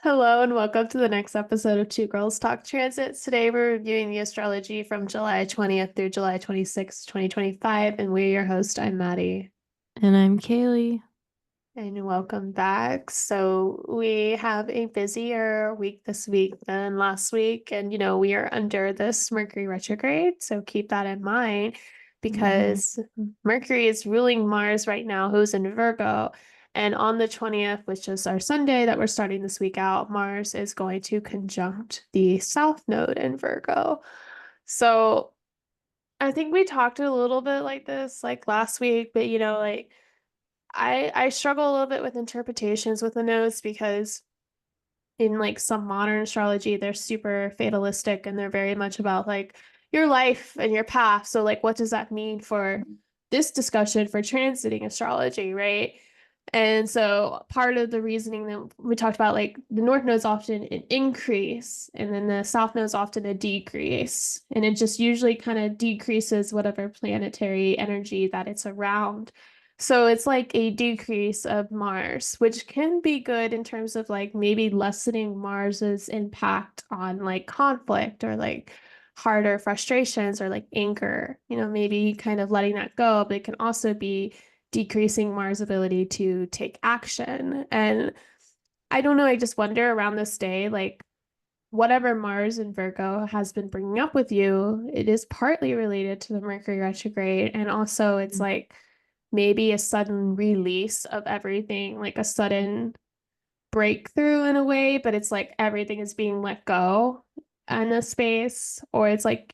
Hello and welcome to the next episode of Two Girls Talk Transits. Today we're reviewing the astrology from July 20th through July 26th, 2025, and we're your host. I'm Maddie. And I'm Kaylee. And welcome back. So we have a busier week this week than last week, and we are under this Mercury retrograde, so keep that in mind Hmm. because Mercury is ruling Mars right now, who's in Virgo. And on the 20th, which is our Sunday that we're starting this week out, Mars is going to conjunct the South Node in Virgo. So I think we talked a little bit like this like last week, but like I struggle a little bit with interpretations with the nodes because in like some modern astrology, they're super fatalistic and they're very much about like your life and your path. So like what does that mean for this discussion for transiting astrology, right? And so part of the reasoning that we talked about, like the North Node is often an increase, and then the South Node is often a decrease. And it just usually kind of decreases whatever planetary energy that it's around. So it's like a decrease of Mars, which can be good in terms of like maybe lessening Mars's impact on like conflict or like harder frustrations or like anger, maybe kind of letting that go, but it can also be decreasing Mars' ability to take action. And I don't know, I just wonder around this day, like whatever Mars and Virgo has been bringing up with you, it is partly related to the Mercury retrograde. And also, it's like maybe a sudden release of everything, like a sudden breakthrough in a way, but it's like everything is being let go in a space, or it's like,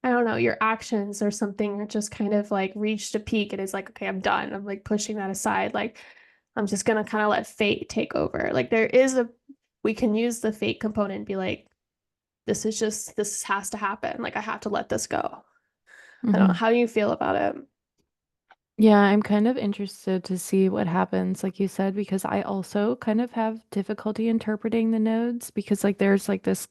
I don't know, your actions or something are just kind of like reached a peak and it's like, okay, I'm done. I'm like pushing that aside. Like, I'm just gonna kind of let fate take over. Like, we can use the fate component and be like, this has to happen. Like I have to let this go. I don't know. Hmm. How do you feel about it? Yeah, I'm kind of interested to see what happens, like you said, because I also kind of have difficulty interpreting the nodes because there's like this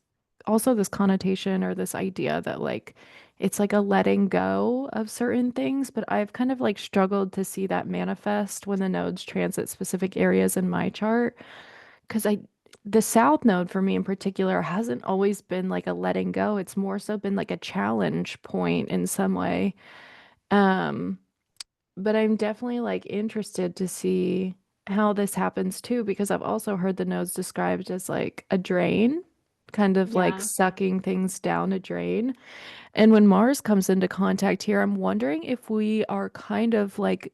also this connotation or this idea that like it's like a letting go of certain things, but I've kind of like struggled to see that manifest when the nodes transit specific areas in my chart because I the south node for me in particular hasn't always been like a letting go. It's more so been like a challenge point in some way. Um, but I'm definitely like interested to see how this happens too, because I've also heard the nodes described as like a drain, kind of like Yeah. sucking things down a drain. And when Mars comes into contact here, I'm wondering if we are kind of like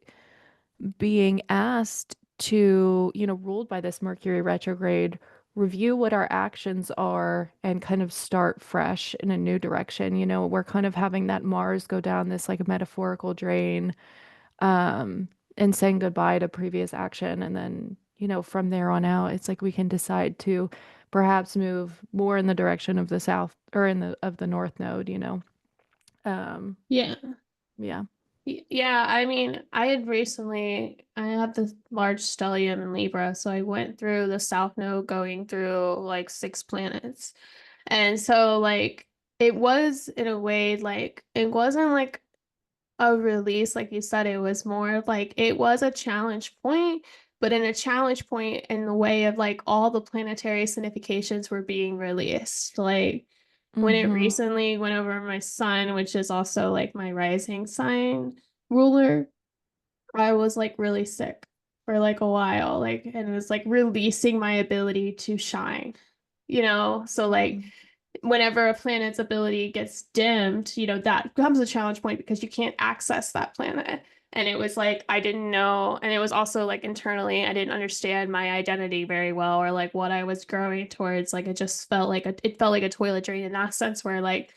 being asked to, ruled by this Mercury retrograde, review what our actions are and kind of start fresh in a new direction. We're kind of having that Mars go down this like metaphorical drain, and saying goodbye to previous action. And then, from there on out, it's like we can decide to perhaps move more in the direction of the south or in the of the north node. Um, Yeah. yeah. Yeah, I mean, I had this large stellium in Libra, so I went through the South Node going through like six planets. And so like it was in a way like it wasn't like a release, like you said, it was more of like it was a challenge point, but in a challenge point in the way of like all the planetary significations were being released. Like when it Mm-hmm. recently went over my sun, which is also like my rising sign ruler, I was like really sick for like a while, like, and it was like releasing my ability to shine, So like whenever a planet's ability gets dimmed, that becomes a challenge point because you can't access that planet. And it was like I didn't know, and it was also like internally, I didn't understand my identity very well or like what I was growing towards. Like it felt like a toilet drain in that sense where like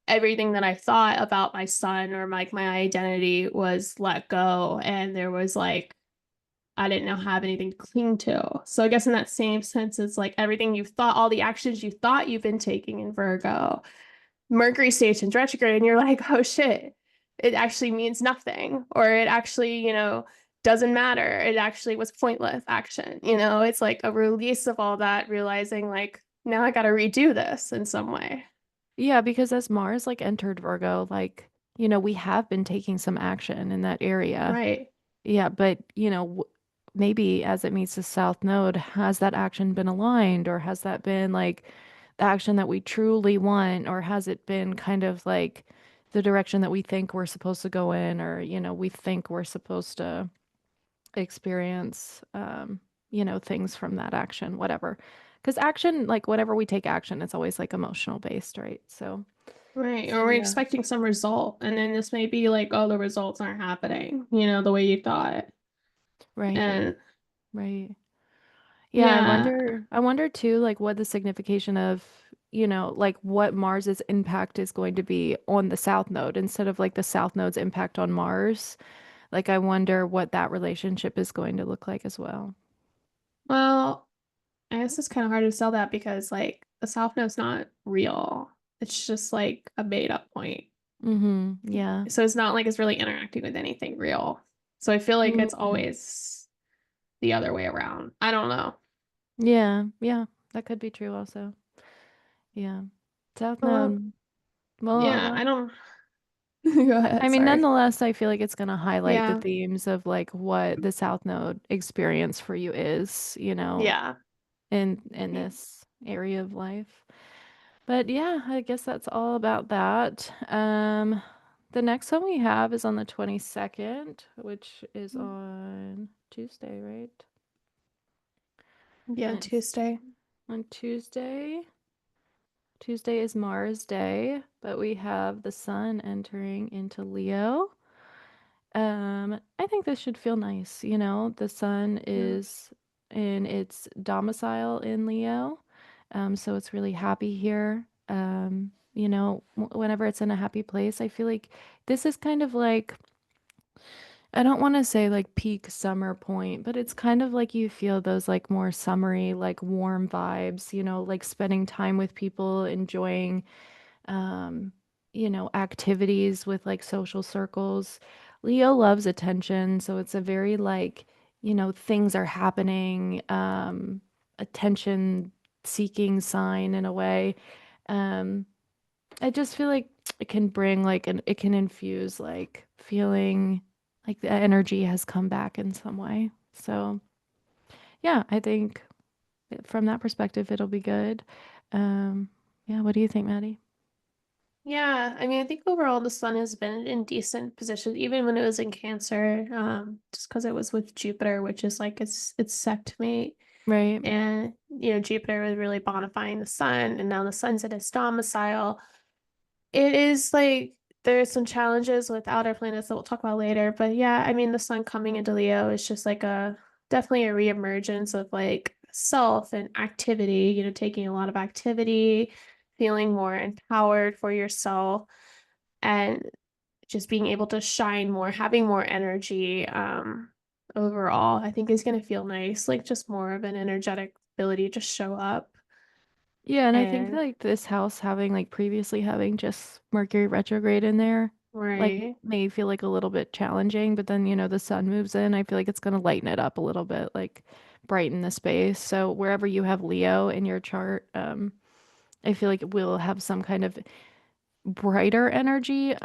everything that I thought about my son or like my identity was let go. And there was like I didn't know have anything to cling to. So I guess in that same sense, it's like everything you thought, all the actions you thought you've been taking in Virgo, Mercury stations retrograde, and you're like, oh shit, it actually means nothing, or it actually, doesn't matter. It actually was pointless action. It's like a release of all that, realizing like now I got to redo this in some way. Yeah, because as Mars like entered Virgo, like, we have been taking some action in that area. Right. Yeah, but maybe as it meets the South Node, has that action been aligned, or has that been like the action that we truly want, or has it been kind of like the direction that we think we're supposed to go in, or, we think we're supposed to experience, things from that action, whatever. Because action, like whenever we take action, it's always like emotional based, right? Right. So Or we're yeah, expecting some result, and then this may be like, oh, the results aren't happening, the way you thought. right, And right. Yeah, yeah, I wonder too, like what the signification of, like what Mars's impact is going to be on the South Node instead of like the South Node's impact on Mars. Like I wonder what that relationship is going to look like as well. well, I guess it's kind of hard to sell that because like the South Node's not real. It's just like a made up point. Mm-hmm. Yeah. So it's not like it's really interacting with anything real. So I feel like it's Mhm. always the other way around. I don't know. Yeah, yeah, that could be true also. Yeah. South Well, Node. Well, yeah, I don't. Go I ahead. mean, Sorry. nonetheless, I feel like it's going to highlight the Yeah. themes of like what the South Node experience for you is, Yeah. in this area of life. But yeah, I guess that's all about that. The next one we have is on the 22nd, which is on Tuesday, right? Yeah, Let's Tuesday. see. On Tuesday. Tuesday is Mars Day, but we have the sun entering into Leo. I think this should feel nice. The sun Yeah. is in its domicile in Leo. So it's really happy here. Whenever it's in a happy place, I feel like this is kind of like, I don't want to say like peak summer point, but it's kind of like you feel those like more summery, like warm vibes, like spending time with people, enjoying um, activities with like social circles. Leo loves attention, so it's a very like, things are happening, attention seeking sign in a way. Um, I just feel like it can bring like it can infuse like feeling like the energy has come back in some way. So, yeah, I think from that perspective it'll be good. Um, yeah, what do you think, Maddie? Yeah, I mean, I think overall the sun has been in decent position, even when it was in Cancer, just because it was with Jupiter, which is like its sect mate. Right. And Jupiter was really bonifying the sun, and now the sun's in its domicile. It is like there's some challenges with outer planets that we'll talk about later, but yeah, I mean the sun coming into Leo is just like a definitely a reemergence of like self and activity, taking a lot of activity, feeling more empowered for yourself, and just being able to shine more, having more energy, overall, I think is gonna feel nice, like just more of an energetic ability to show up. Yeah, and I think And like this house having like previously having just Mercury retrograde in there, like right. may feel like a little bit challenging, but then the sun moves in, I feel like it's gonna lighten it up a little bit, like brighten the space. So wherever you have Leo in your chart, I feel like it will have some kind of brighter energy.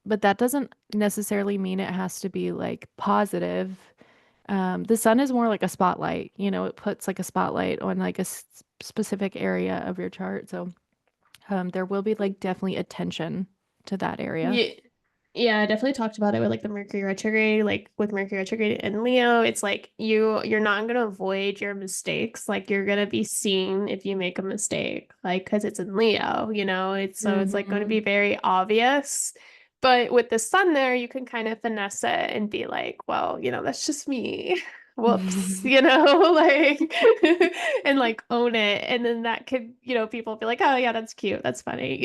But that doesn't necessarily mean it has to be like positive. The sun is more like a spotlight, it puts like a spotlight on like a specific area of your chart. So there will be like definitely attention to that area. Yeah, yeah, I definitely talked about it with like the Mercury retrograde, like with Mercury retrograde in Leo, it's like you're not gonna avoid your mistakes. Like you're gonna be seen if you make a mistake, like because it's in Leo, it's like going to Hmm. be very obvious. But with the sun there, you can kind of finesse it and be like, well, that's just me. Whoops, like and like own it. And then that could, people be like, oh yeah, that's cute, that's funny,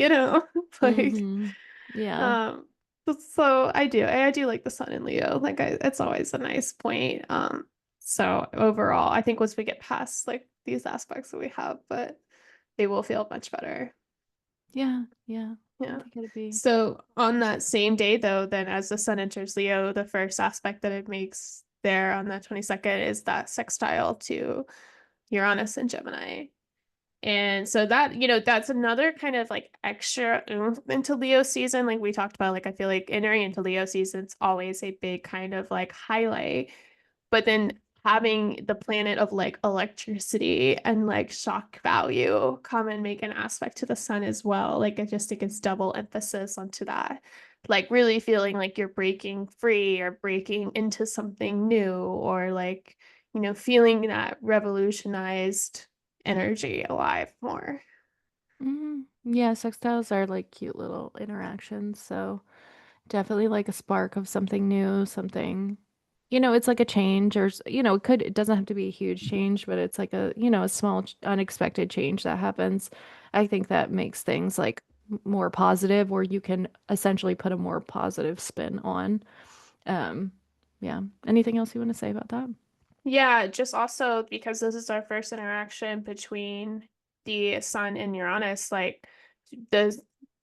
like Hmm. Yeah. um, so I do like the sun in Leo. Like it's always a nice point. So overall, I think once we get past like these aspects that we have, but they will feel much better. Yeah. Yeah. I Yeah. think it'd be. So on that same day though, then as the sun enters Leo, the first aspect that it makes there on the 22nd is that sextile to Uranus and Gemini. And so that, that's another kind of like extra oomph into Leo season. Like we talked about, like I feel like entering into Leo season is always a big kind of like highlight. But then having the planet of like electricity and like shock value come and make an aspect to the sun as well. Like it just, it gets double emphasis onto that. Like really feeling like you're breaking free or breaking into something new, or like, feeling that revolutionized energy alive more. Yeah, sextiles are like cute little interactions. So definitely like a spark of something new, something, it's like a change or, it doesn't have to be a huge change, but it's like a small unexpected change that happens. I think that makes things like more positive, or you can essentially put a more positive spin on. Um, yeah. Anything else you want to say about that? Yeah, just also because this is our first interaction between the sun and Uranus, like the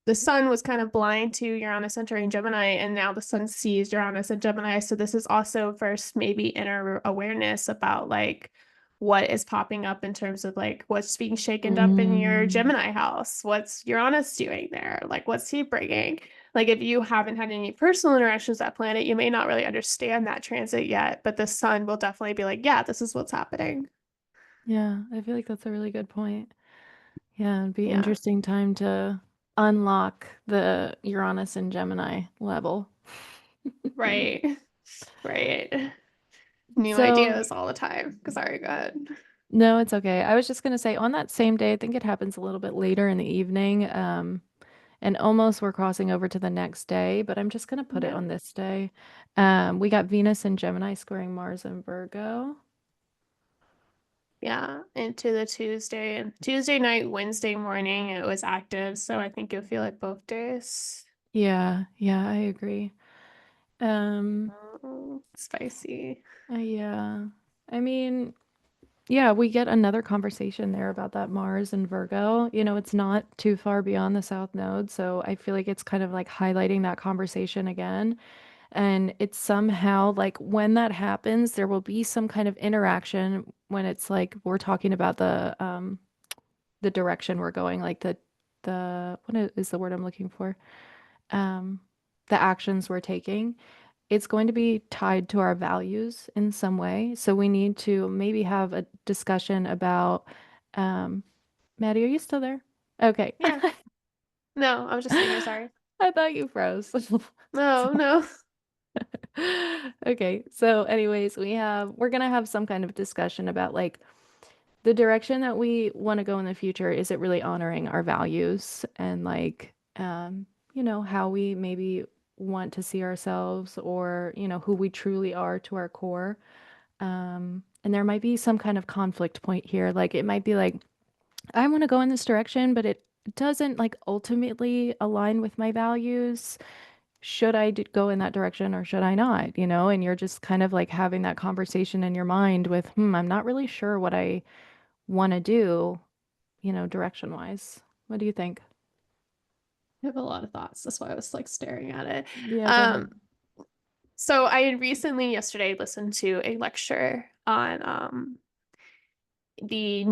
the sun was kind of blind to Uranus entering Gemini, and now the sun sees Uranus and Gemini. So this is also first maybe inner awareness about like what is popping up in terms of like what's being shaken up in your Mm, Gemini house. What's Uranus doing there? Like what's he bringing? Like if you haven't had any personal interactions with that planet, you may not really understand that transit yet, but the sun will definitely be like, yeah, this is what's happening. yeah, I feel like that's a really good point. Yeah, it'd be Yeah, interesting time to unlock the Uranus and Gemini level. right. Right. New So, ideas all the time. Sorry, go ahead. no, it's okay. I was just gonna say on that same day, I think it happens a little bit later in the evening, and almost we're crossing over to the next day, but I'm just gonna put it Yeah. on this day. We got Venus and Gemini squaring Mars and Virgo. Yeah. Into the Tuesday and Tuesday night, Wednesday morning, it was active. So I think you'll feel it both days. Yeah, yeah, I agree. Um, Oh, spicy. yeah. I mean, yeah, we get another conversation there about that Mars and Virgo. It's not too far beyond the South Node, so I feel like it's kind of like highlighting that conversation again. And it's somehow like when that happens, there will be some kind of interaction when it's like we're talking about the direction we're going, like the is the word I'm looking for? Um, the actions we're taking. It's going to be tied to our values in some way. So we need to maybe have a discussion about, um, Maddie, are you still there? Okay. Yeah. No, I'm just sitting here. Sorry. I thought you froze. No, no. Okay. So anyways, we're gonna have some kind of discussion about like the direction that we want to go in the future. Is it really honoring our values and like how we maybe want to see ourselves, or who we truly are to our core. And there might be some kind of conflict point here. Like it might be like, I want to go in this direction, but it doesn't like ultimately align with my values. Should I go in that direction or should I not? And you're just kind of like having that conversation in your mind with, I'm not really sure what I want to do, direction wise. What do you think? I have a lot of thoughts. That's why I was like staring at it. Yeah, go Um, ahead. so I had recently yesterday listened to a lecture on the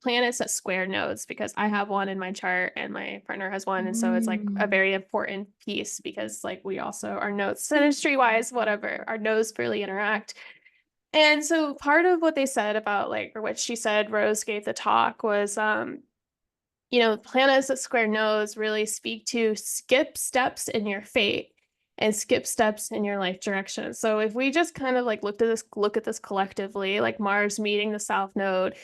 planets that square nodes, because I have one in my chart and my partner has one, and so it's like a Mm. very important piece because like we also our nodes synastry wise, whatever, our nodes really interact. And so part of what they said about like, or what she said, Rose gave the talk was planets that square nodes really speak to skip steps in your fate and skip steps in your life direction. So if we just kind of like look at this collectively, like Mars meeting the South Node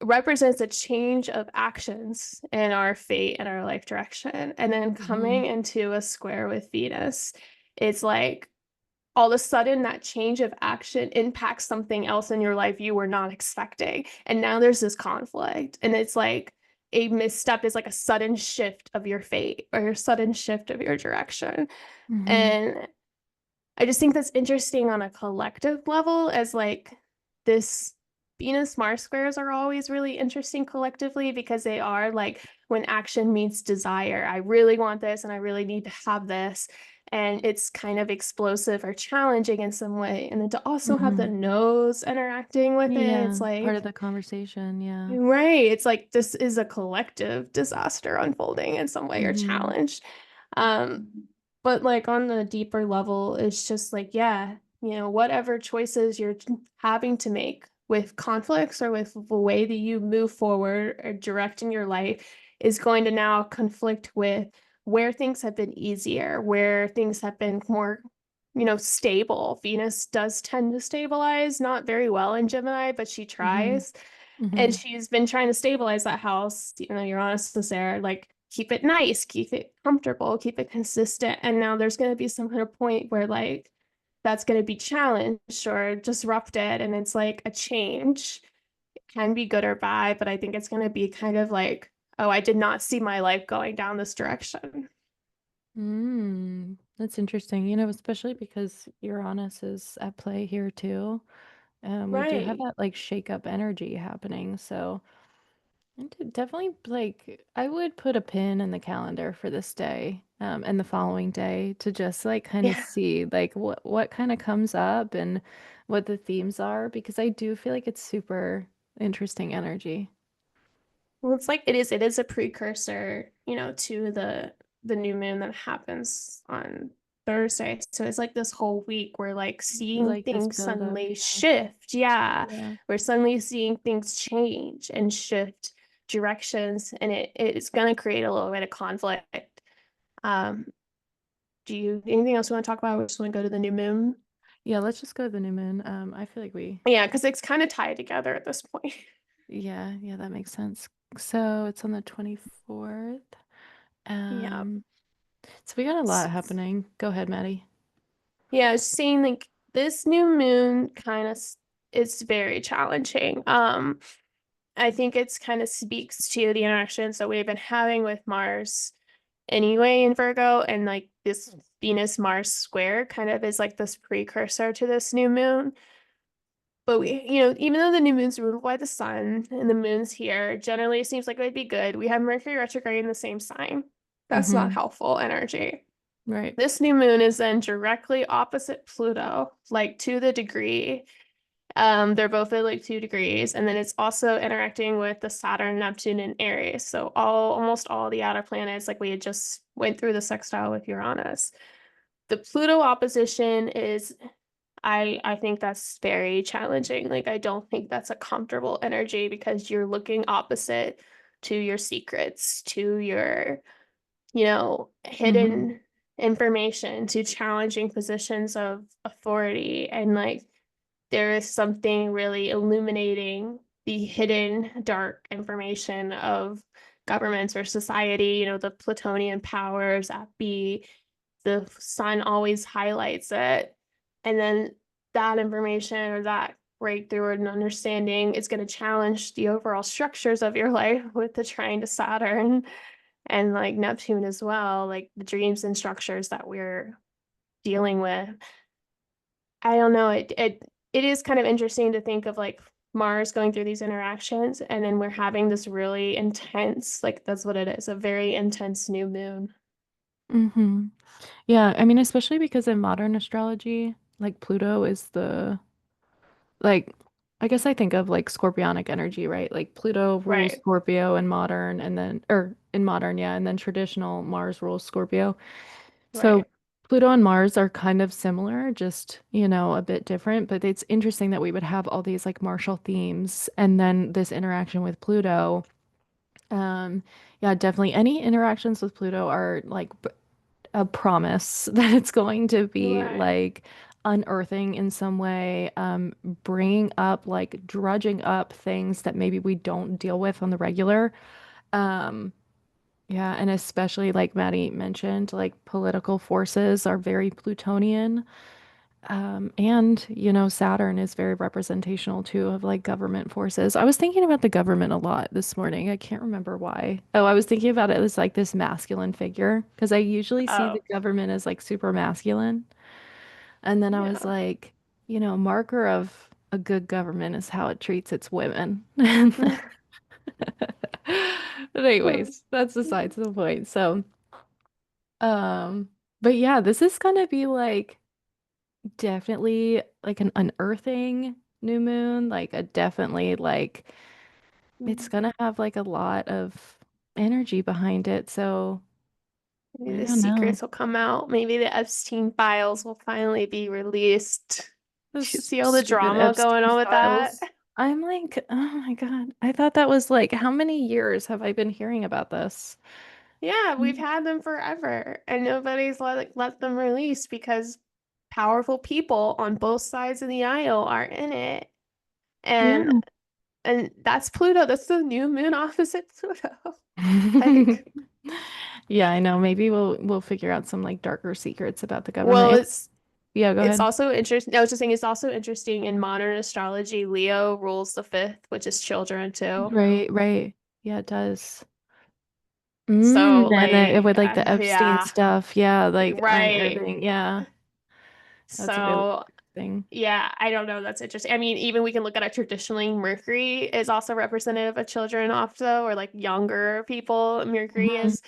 represents a change of actions in our fate and our life direction. And then Hmm. coming into a square with Venus, it's like all of a sudden that change of action impacts something else in your life you were not expecting. And now there's this conflict. And it's like a misstep is like a sudden shift of your fate or a sudden shift of your direction. Hmm. And I just think that's interesting on a collective level, as like this Venus Mars squares are always really interesting collectively because they are like when action meets desire. I really want this and I really need to have this. And it's kind of explosive or challenging in some way. And then to also have the Hmm. nose interacting with it, it's Yeah, part of like, the conversation. Yeah. right. It's like this is a collective disaster unfolding in some way or Hmm. challenge. Um, but like on the deeper level, it's just like, yeah. whatever choices you're having to make with conflicts or with the way that you move forward or direct in your life is going to now conflict with where things have been easier, where things have been more, stable. Venus does tend to stabilize, not very well in Gemini, but she Mm-hmm. tries. And Mm-hmm. she's been trying to stabilize that house. Uranus is there, like keep it nice, keep it comfortable, keep it consistent. And now there's going to be some kind of point where like that's going to be challenged or disrupted. And it's like a change. It can be good or bad, but I think it's going to be kind of like, oh, I did not see my life going down this direction. That's interesting, especially because Uranus is at play here too. We do have Right. that like shake up energy happening. So definitely like I would put a pin in the calendar for this day, and the following day to just like kind of Yeah. see like what kind of comes up and what the themes are because I do feel like it's super interesting energy. Well, it's like it is a precursor, to the new moon that happens on Thursday. So it's like this whole week we're like seeing Like this things build up, suddenly yeah. shift. Yeah. Yeah. We're suddenly seeing things change and shift directions, and it's gonna create a little bit of conflict. Um, do you anything else you want to talk about? We just want to go to the new moon. Yeah, let's just go to the new moon. I feel like we Yeah, because it's kind of tied together at this point. yeah, that makes sense. So it's on the 24th. Yeah. Um, so we got a lot happening. Go ahead, Maddie. Yeah, I was saying like this new moon kind of is very challenging. I think it's kind of speaks to the interactions that we've been having with Mars anyway in Virgo, and like this Venus Mars square kind of is like this precursor to this new moon. But even though the new moon's ruled by the sun and the moon's here, generally it seems like it would be good. We have Mercury retrograde in the same sign. That's not Mm-hmm. helpful energy. Right. This new moon is then directly opposite Pluto, like to the degree. They're both at like 2 degrees, and then it's also interacting with the Saturn, Neptune, and Aries. So almost all the outer planets, like we had just went through the sextile with Uranus. The Pluto opposition is, I think that's very challenging. Like I don't think that's a comfortable energy because you're looking opposite to your secrets, to your Mm-hmm. hidden information, to challenging positions of authority. And like there is something really illuminating the hidden dark information of governments or society, the Plutonian powers at B. The sun always highlights it. And then that information or that breakthrough and understanding is going to challenge the overall structures of your life with the trine to Saturn and like Neptune as well, like the dreams and structures that we're dealing with. I don't know, it is kind of interesting to think of like Mars going through these interactions and then we're having this really intense, like that's what it is, a very intense new moon. Mm-hmm. Yeah, I mean, especially because in modern astrology, like Pluto is the like I guess I think of like scorpionic energy, right? Like Pluto rules Right, Scorpio in modern and then or in modern, yeah, and then traditional Mars rules Scorpio. So right, Pluto and Mars are kind of similar, just, a bit different, but it's interesting that we would have all these like martial themes and then this interaction with Pluto. Um, yeah, definitely any interactions with Pluto are like a promise that it's going to be right. like unearthing in some way, bringing up like drudging up things that maybe we don't deal with on the regular. Um, yeah, and especially like Maddie mentioned, like political forces are very Plutonian. And Saturn is very representational too of like government forces. I was thinking about the government a lot this morning. I can't remember why. Oh, I was thinking about it as like this masculine figure because I usually see the Oh, government as like super masculine. And then I was yeah. like, marker of a good government is how it treats its women. But anyways, that's besides the point. So, um, but yeah, this is gonna be like definitely like an unearthing new moon, like a definitely like it's gonna have like a lot of energy behind it. So Maybe I the don't know. secrets will come out. Maybe the Epstein files will finally be released. Did you This see all the stupid drama going Epstein on with that? files. I'm like, oh my God. I thought that was like, how many years have I been hearing about this? Yeah, we've Mm. had them forever, and nobody's let them release because powerful people on both sides of the aisle are in it. And Yeah. and that's Pluto. That's the new moon opposite Pluto. Like, Yeah, I know. Maybe we'll figure out some like darker secrets about the well, government. Yeah, go it's ahead. also interesting. I was just saying it's also interesting in modern astrology, Leo rules the fifth, which is children too. Right, right. Yeah, it does. So And then with like the Epstein yeah, stuff, yeah, like right. unearthing. Yeah, that's really So interesting. yeah, I don't know. That's interesting. I mean, even we can look at it traditionally. Mercury is also representative of children, also, or like younger people. Mercury Mhm. is,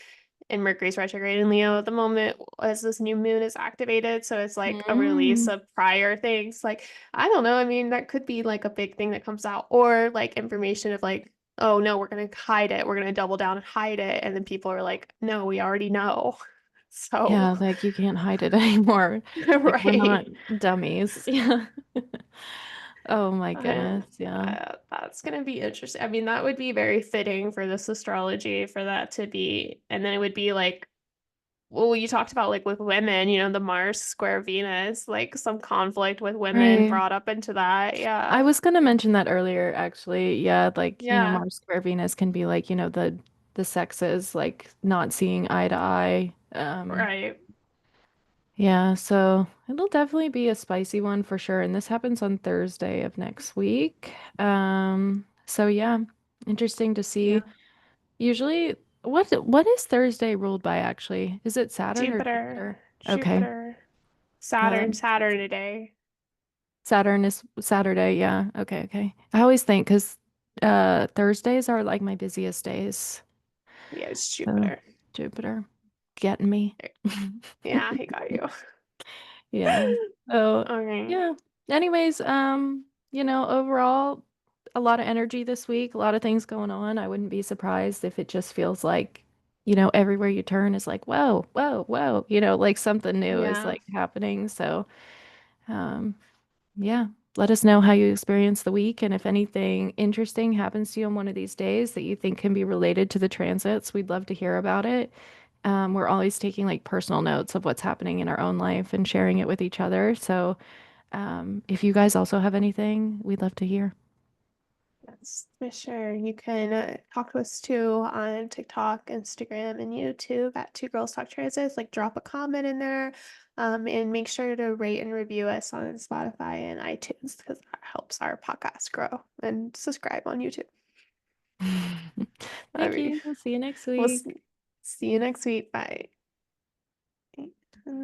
and Mercury's retrograde in Leo at the moment as this new moon is activated. So it's like a release Mm. of prior things. Like, I don't know. I mean, that could be like a big thing that comes out, or like information of like, oh no, we're gonna hide it. We're gonna double down and hide it. And then people are like, no, we already know. So, Yeah, like you can't hide it anymore. Like we're not right. dummies. Yeah. Oh my I, goodness. Yeah. that's gonna be interesting. I mean, that would be very fitting for this astrology for that to be, and then it would be like, well, you talked about like with women, the Mars square Venus, like some conflict with women Right. brought up into that. I Yeah. was gonna mention that earlier, actually. Yeah, like, Yeah. Mars square Venus can be like, the sexes like not seeing eye to eye. Right. Yeah, so it'll definitely be a spicy one for sure. And this happens on Thursday of next week. So yeah, interesting to Yeah. see. Usually, what is Thursday ruled by actually? Is it Saturn or Jupiter. Jupiter? Okay. Jupiter. Yeah, that Saturn. makes sense. Saturn today. Saturn is Saturday. Yeah. Okay, okay. I always think because Thursdays are like my busiest days. Yeah, it's So Jupiter. Jupiter getting me. Yeah, he got you. Yeah. So Okay. yeah. Anyways, overall, a lot of energy this week, a lot of things going on. I wouldn't be surprised if it just feels like, everywhere you turn is like, whoa, whoa, whoa, like something new is Yeah. like happening. So, um, yeah, let us know how you experience the week and if anything interesting happens to you on one of these days that you think can be related to the transits. We'd love to hear about it. We're always taking like personal notes of what's happening in our own life and sharing it with each other. So, if you guys also have anything, we'd love to hear. Yes, for sure. You can talk to us too on TikTok, Instagram, and YouTube at Two Girls Talk Transits. Like, drop a comment in there, and make sure to rate and review us on Spotify and iTunes because that helps our podcast grow. And subscribe on YouTube. All Thank right, you. We'll see you next we'll week. see you next week. Bye.